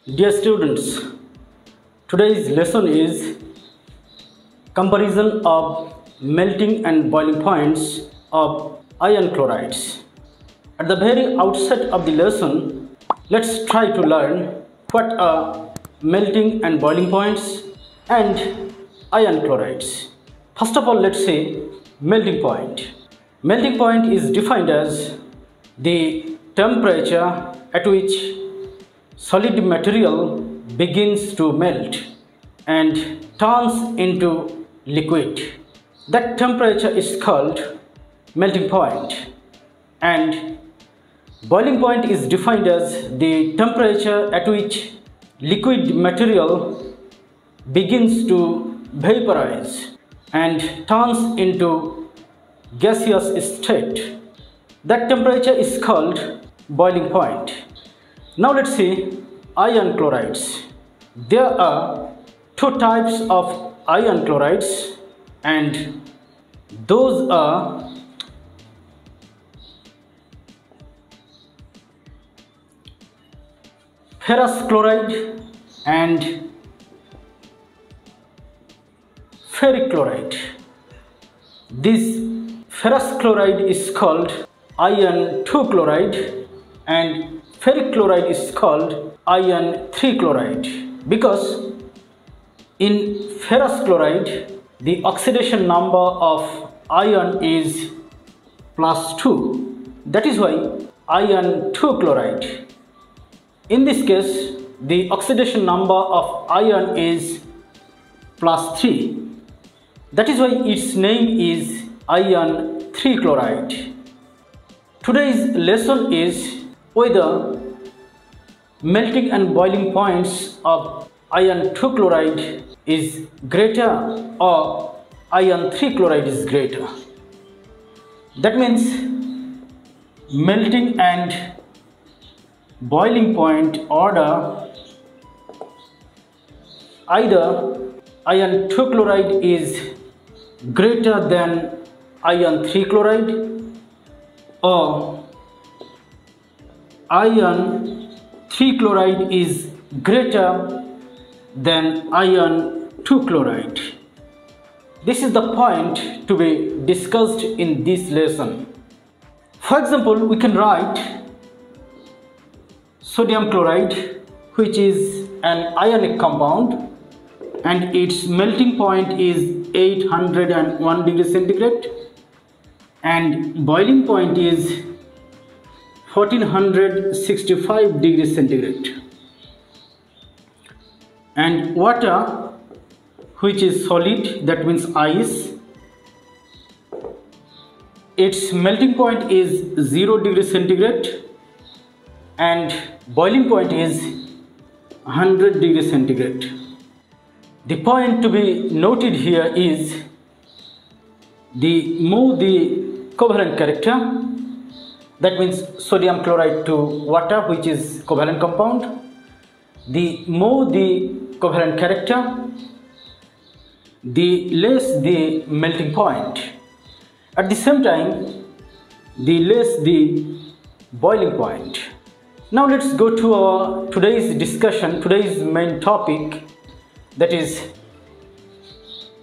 Dear students, today's lesson is comparison of melting and boiling points of iron chlorides. At the very outset of the lesson, let's try to learn what are melting and boiling points and iron chlorides. First of all, let's say melting point. Melting point is defined as the temperature at which solid material begins to melt and turns into liquid. That temperature is called melting point, and boiling point is defined as the temperature at which liquid material begins to vaporize and turns into gaseous state. That temperature is called boiling point. Now let's see iron chlorides. There are two types of iron chlorides, and those are ferrous chloride and ferric chloride. This ferrous chloride is called iron 2 chloride and ferric chloride is called iron 3 chloride, because in ferrous chloride the oxidation number of iron is +2. That is why iron 2 chloride. In this case, the oxidation number of iron is +3. That is why its name is iron 3 chloride. Today's lesson is whether melting and boiling points of iron 2 chloride is greater or iron 3 chloride is greater. That means melting and boiling point order, either iron 2 chloride is greater than iron 3 chloride or iron 3 chloride is greater than iron 2 chloride. This is the point to be discussed in this lesson. For example, we can write sodium chloride, which is an ionic compound, and its melting point is 801 degrees centigrade and boiling point is 1465 degrees centigrade. And water, which is solid, that means ice, its melting point is 0 degrees centigrade and boiling point is 100 degrees centigrade. The point to be noted here is the more the covalent character, that means sodium chloride to water, which is covalent compound, the more the covalent character, the less the melting point. At the same time, the less the boiling point. Now let's go to our today's discussion, today's main topic, that is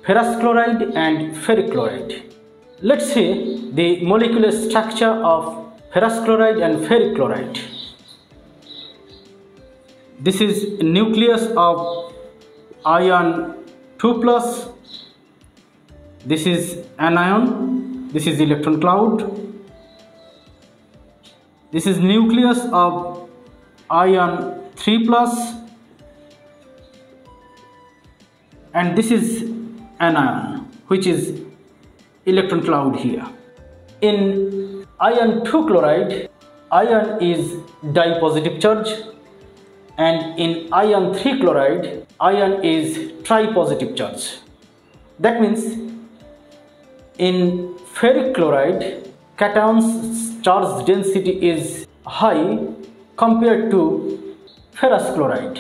ferrous chloride and ferric chloride. Let's see the molecular structure of ferrous chloride and ferric chloride. This is nucleus of iron 2+. This is anion. This is electron cloud. This is nucleus of iron 3+, and this is anion, which is electron cloud here. In iron 2 chloride, iron is dipositive charge, and in iron 3 chloride, iron is tripositive charge. That means in ferric chloride, cation's charge density is high compared to ferrous chloride,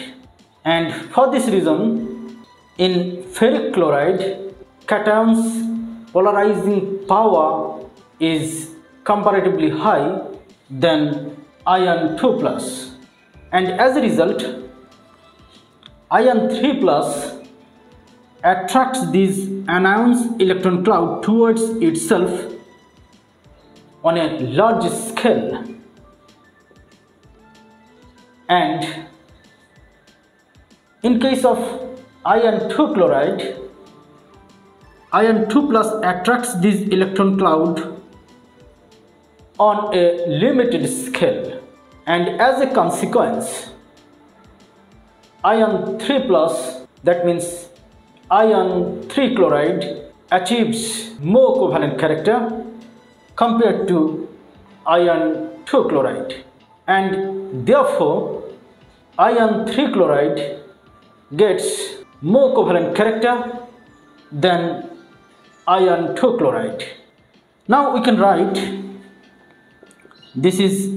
and for this reason in ferric chloride, cation's polarizing power is comparatively high than iron 2+, and as a result ion 3 plus attracts these anions electron cloud towards itself on a large scale, and in case of ion 2 chloride, ion 2 plus attracts this electron cloud on a limited scale, and as a consequence ion 3 plus, that means ion 3 chloride, achieves more covalent character compared to ion 2 chloride, and therefore ion 3 chloride gets more covalent character than ion 2 chloride. Now we can write, this is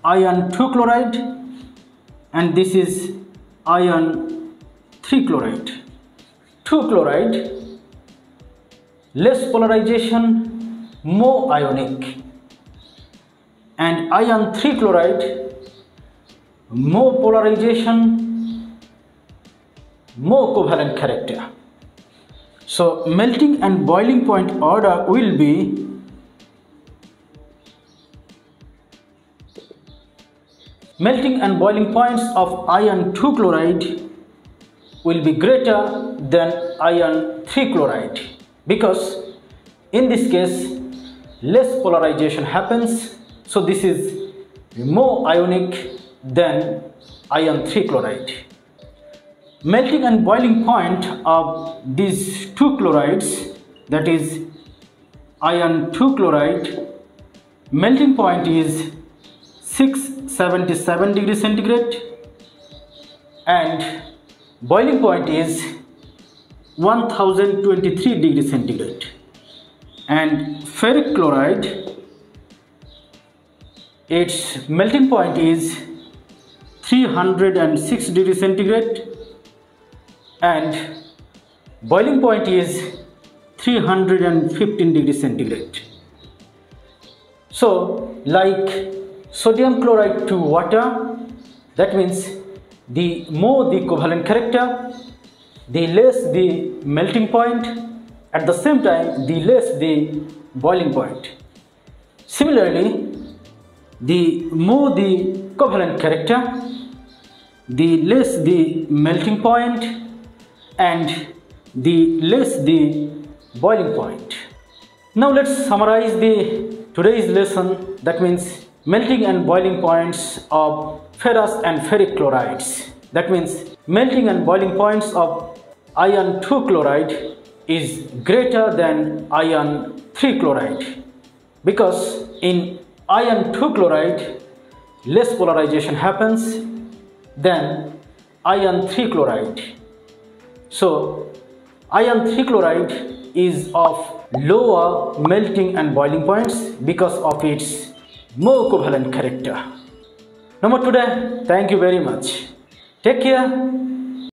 ion 2 chloride and this is ion 3 chloride. 2 chloride, less polarization, more ionic, and ion 3 chloride, more polarization, more covalent character. So melting and boiling point order will be melting and boiling points of ion 2 chloride will be greater than ion 3 chloride, because in this case less polarization happens, so this is more ionic than ion 3 chloride. Melting and boiling point of these two chlorides, that is ion 2 chloride, melting point is 677 degrees centigrade and boiling point is 1023 degrees centigrade. And ferric chloride, its melting point is 306 degrees centigrade and boiling point is 315 degrees centigrade. So like sodium chloride to water, that means the more the covalent character, the less the melting point, at the same time the less the boiling point. Similarly, the more the covalent character, the less the melting point and the less the boiling point. Now let's summarize today's lesson, that means melting and boiling points of ferrous and ferric chlorides. That means melting and boiling points of ion 2 chloride is greater than ion 3 chloride, because in ion 2 chloride less polarization happens than ion 3 chloride. So ion 3 chloride is of lower melting and boiling points because of its more covalent character. No more today. Thank you very much. Take care.